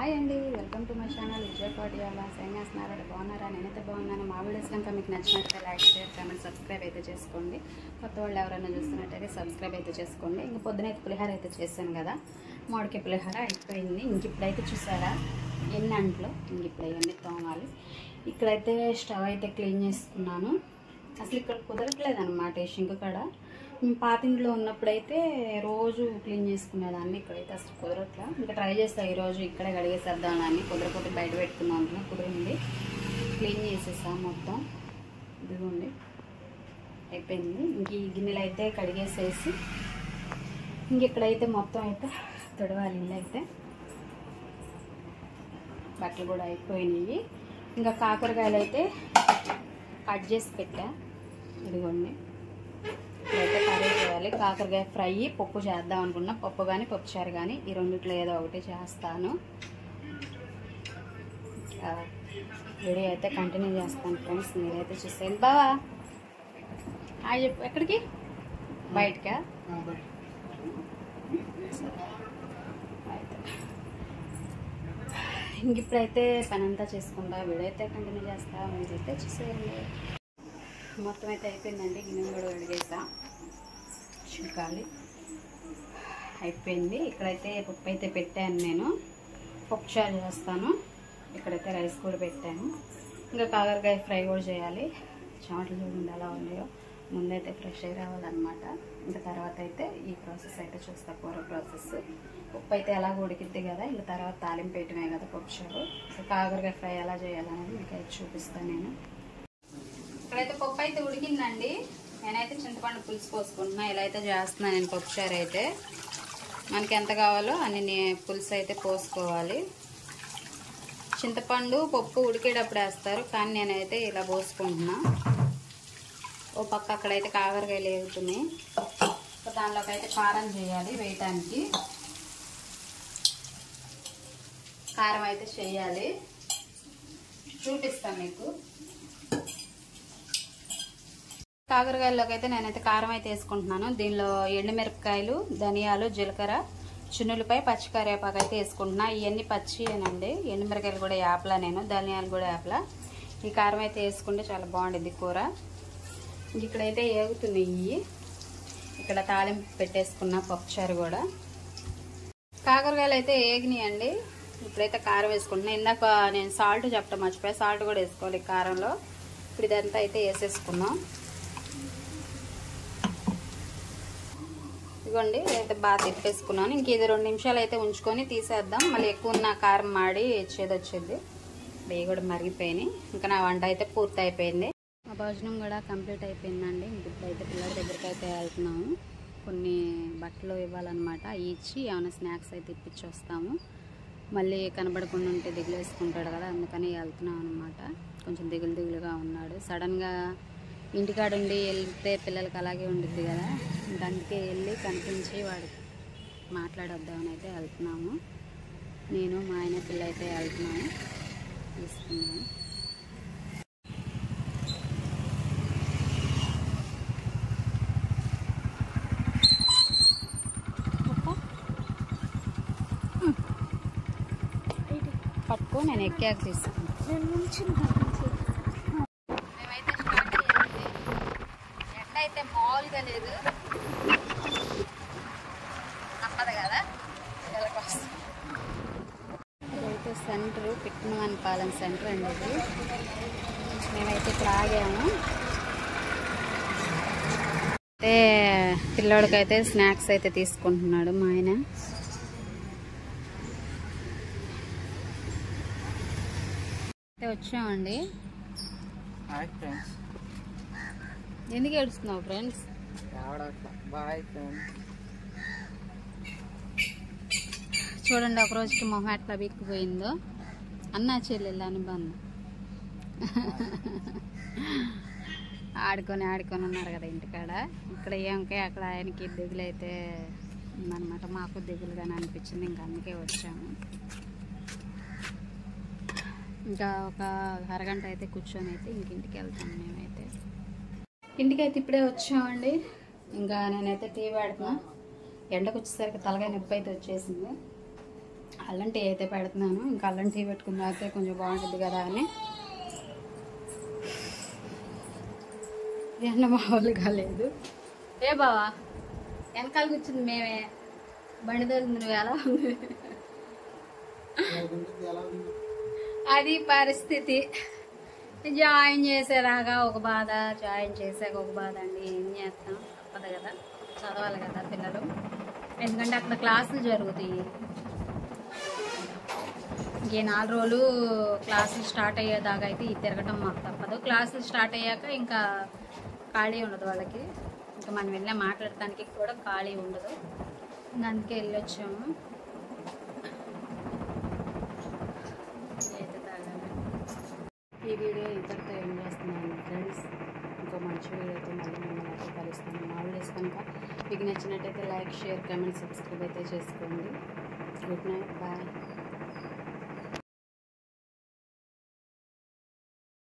Hi అండి, welcome to my channel Vijay Patiala. ఏం చేస్తున్నారండి? బాగున్నారా? నేనైతే బాగున్నాను. మా వీడియోస్ కనుక మీకు నచ్చినట్లయితే లైక్, షేర్, కామెంట్, సబ్స్క్రైబ్ అయితే చేసుకోండి. కొత్త వాళ్ళు ఎవరైనా చూస్తున్నట్టయితే సబ్స్క్రైబ్ అయితే చేసుకోండి. ఇంక పొద్దునైతే పులిహోర అయితే చేశాను కదా, మామిడికాయ పులిహోర అయిపోయింది. ఇంక ఇప్పుడైతే చూసారా ఎన్ని అంట్లో, ఇంక ఇప్పుడు అవన్నీ తోమాలి. ఇక్కడైతే స్టవ్ అయితే క్లీన్ చేసుకున్నాను. అసలు ఇక్కడ కుదరట్లేదు అనమాట ఈ షింక్ కాడ. పాతింట్లో ఉన్నప్పుడైతే రోజు క్లీన్ చేసుకునేదాన్ని, ఇక్కడైతే అసలు కుదరట్లా. ఇంకా ట్రై చేస్తాను ఈరోజు ఇక్కడే కడిగేసేద్దాం అని. కుదరకపోతే బయట పెట్టుకుందాం అనుకున్నా, కుదిరింది. క్లీన్ చేసేసాను మొత్తం. ఇదిగోండి అయిపోయింది. ఇంక ఈ గిన్నెలు అయితే కడిగేసేసి ఇంక ఇక్కడైతే మొత్తం అయితే తొడవాలి. ఇల్లు అయితే బట్టలు కూడా అయిపోయినాయి. ఇంకా కాకరకాయలు అయితే కట్ చేసి పెట్టా. ఇదిగోండి ఇప్పుడైతే కర్రీ చేయాలి. కాకరకాయ ఫ్రై, పప్పు చేద్దాం అనుకున్నా. పప్పు కానీ పప్పుచారు కానీ ఈ రెండిట్లో ఏదో ఒకటి చేస్తాను. వీడియో అయితే కంటిన్యూ చేస్తాను ఫ్రెండ్స్. మీరైతే చూసేయండి. బావా హాయ్ చెప్పు. ఎక్కడికి? బయటకా? ఇంక ఇప్పుడైతే పని అంతా చేసుకుంటా, వీడియో అయితే కంటిన్యూ చేస్తా. మీరైతే చూసేయండి. మొత్తం అయితే అయిపోయిందండి. గిన్నెలు కూడా కడిగేసా, చిలకాలి అయిపోయింది. ఇక్కడైతే పప్పు అయితే పెట్టాను. నేను పప్పు చారు చేస్తాను. ఇక్కడైతే రైస్ కూడా పెట్టాను. ఇంకా కాకరకాయ ఫ్రై కూడా చేయాలి. చెమటలు చూడండి ఎలా ఉన్నాయో. ముందైతే ఫ్రెష్ అయ్యి రావాలన్నమాట. ఇంకా తర్వాత అయితే ఈ ప్రాసెస్ అయితే చూస్తా, కూర ప్రాసెస్. పప్పు అయితే ఎలా ఉడికిద్ది కదా, ఇంకా తర్వాత తాలింపు వేయటమే కదా పప్పు చారు. కాకరకాయ ఫ్రై ఎలా చేయాలనేది మీకు అయితే చూపిస్తాను నేను. ఇక్కడైతే పప్పు అయితే ఉడికిందండి. నేనైతే చింతపండు పులుసు పోసుకుంటున్నా. ఇలా అయితే చేస్తున్నాను నేను పప్పుచారు అయితే. మనకి ఎంత కావాలో అన్ని పులుసు అయితే పోసుకోవాలి. చింతపండు పప్పు ఉడికేటప్పుడు వేస్తారు, కానీ నేనైతే ఇలా పోసుకుంటున్నా. ఓ పక్క అక్కడైతే కాకరకాయలు వేగుతున్నాయి. దానిలోకి అయితే కారం చేయాలి. వేయటానికి కారం అయితే చేయాలి, చూపిస్తాను మీకు. కాకరకాయల్లోకి అయితే నేనైతే కారం అయితే వేసుకుంటున్నాను. దీనిలో ఎండుమిరపకాయలు, ధనియాలు, జీలకర్ర, చున్నులపై పచ్చికరివేపాకు అయితే వేసుకుంటున్నా. ఇవన్నీ పచ్చియేనండి. ఎండుమిరకాయలు కూడా యాప్లా, నేను ధనియాలు కూడా యాప్లా. ఈ కారం అయితే వేసుకుంటే చాలా బాగుంటుంది కూర. ఇక్కడైతే ఏగుతున్నాయి. ఇక్కడ తాలింపు పెట్టేసుకున్న పప్పుచారు కూడా. కాకరకాయలు అయితే ఏగినాయండి. ఇప్పుడైతే కారం వేసుకుంటున్నా. ఇందాక నేను సాల్ట్ చెప్పడం మర్చిపోయా, సాల్ట్ కూడా వేసుకోవాలి కారంలో. ఇప్పుడు ఇదంతా అయితే వేసేసుకున్నాం. ఇదిగోండి అయితే బాగా తిప్పేసుకున్నాను. ఇంక ఇది 2 నిమిషాలు అయితే ఉంచుకొని తీసేద్దాం. మళ్ళీ ఎక్కువ ఉన్న కారం మాడి చేదొచ్చింది. ఇవి కూడా మరిగిపోయినాయి. ఇంకా నా వంట అయితే పూర్తి అయిపోయింది. మా భోజనం కూడా కంప్లీట్ అయిపోయిందండి. ఇంక ఇప్పుడైతే పిల్లల దగ్గరికి అయితే వెళ్తున్నాము. కొన్ని బట్టలు ఇవ్వాలన్నమాట. ఇచ్చి ఏమైనా స్నాక్స్ అయితే ఇప్పించి వస్తాము. మళ్ళీ కనబడకుండా ఉంటే దిగులు వేసుకుంటాడు కదా, అందుకని వెళ్తున్నాం అనమాట. కొంచెం దిగులుగా ఉన్నాడు. సడన్గా ఇంటికాడుండి వెళ్తే పిల్లలకి అలాగే ఉండిద్ది కదా, ఇంకా అందుకే వెళ్ళి కనిపించి వాడికి మాట్లాడొద్దామని అయితే వెళ్తున్నాము. నేను మా ఆయన పిల్ల అయితే వెళ్తున్నాము, తీసుకున్నాము. పట్టుకో, నేను ఎక్కాక తీసుకున్నాను. మేమైతే స్టార్ట్ అయ్యామండి. ఎండ అయితే మామూలుగా లేదు, తప్పదు కదా పిల్లల కోసం. ఇదైతే సెంటరు, పిట్నవానిపాలెం సెంటర్ అండి ఇది. మేమైతే ఇక్కడ ఆగాము. అయితే పిల్లోడికైతే స్నాక్స్ అయితే తీసుకుంటున్నాడు మా ఆయన. అయితే వచ్చామండి. ఎందుకు ఏడుస్తున్నావు ఫ్రెండ్స్? చూడండి ఒక రోజుకి మొహం ఎట్లా బిక్కుపోయిందో. అన్నా చెల్లెళ్ళు అనుబంధం. ఆడుకొని ఉన్నారు కదా ఇంటికాడ. ఇక్కడ ఏమికే అక్కడ ఆయనకి దిగులు అయితే ఉందన్నమాట. మాకు దిగులుగానే అనిపించింది, ఇంకా అందుకే వచ్చాము. ఇంకా ఒక అరగంట అయితే కూర్చొని అయితే ఇంటికి వెళ్తాము. మేమైతే ఇంటికైతే ఇప్పుడే వచ్చామండి. ఇంకా నేనైతే టీ పెడుతున్నా. ఎండకు వచ్చేసరికి తలకాయ నొప్పి అయితే వచ్చేసింది. అల్లం టీ అయితే పెడుతున్నాను. ఇంకా అల్లం టీ పెట్టుకున్న తర్వాత కొంచెం బాగుంటుంది కదా అని. ఎండ మామూలుగా లేదు. ఏ బావా వెనకాల కూర్చుంది మేమే, బండి తోలుతుంది, నువ్వు ఎలా ఉంది? అది పరిస్థితి. జాయిన్ చేసేదాకా ఒక బాధ, జాయిన్ చేసాక ఒక బాధ అండి. ఏం చేస్తాం, తప్పదు కదా, చదవాలి కదా పిల్లలు. ఎందుకంటే అక్కడ క్లాసులు జరుగుతాయి. ఇంకే 4 రోజులు క్లాసులు స్టార్ట్ అయ్యేదాకా అయితే ఈ తిరగటం మాకు తప్పదు. క్లాసులు స్టార్ట్ అయ్యాక ఇంకా ఖాళీ ఉండదు వాళ్ళకి. ఇంకా మనం వెళ్ళే మాట్లాడటానికి కూడా ఖాళీ ఉండదు. ఇంకా అందుకే వెళ్ళొచ్చాము. అయితే తాగాలి. ఈ వీడియో ఇంతటితో ఏం చేస్తున్నాను ఫ్రెండ్స్. ఇంకో మంచి వీడియోతో మళ్ళీ మిమ్మల్ని అయితే కలుస్తాను. మా వీడియోస్ కనుక మీకు నచ్చినట్టయితే లైక్, షేర్, కామెంట్, సబ్స్క్రైబ్ అయితే చేసుకోండి. Good night, bye.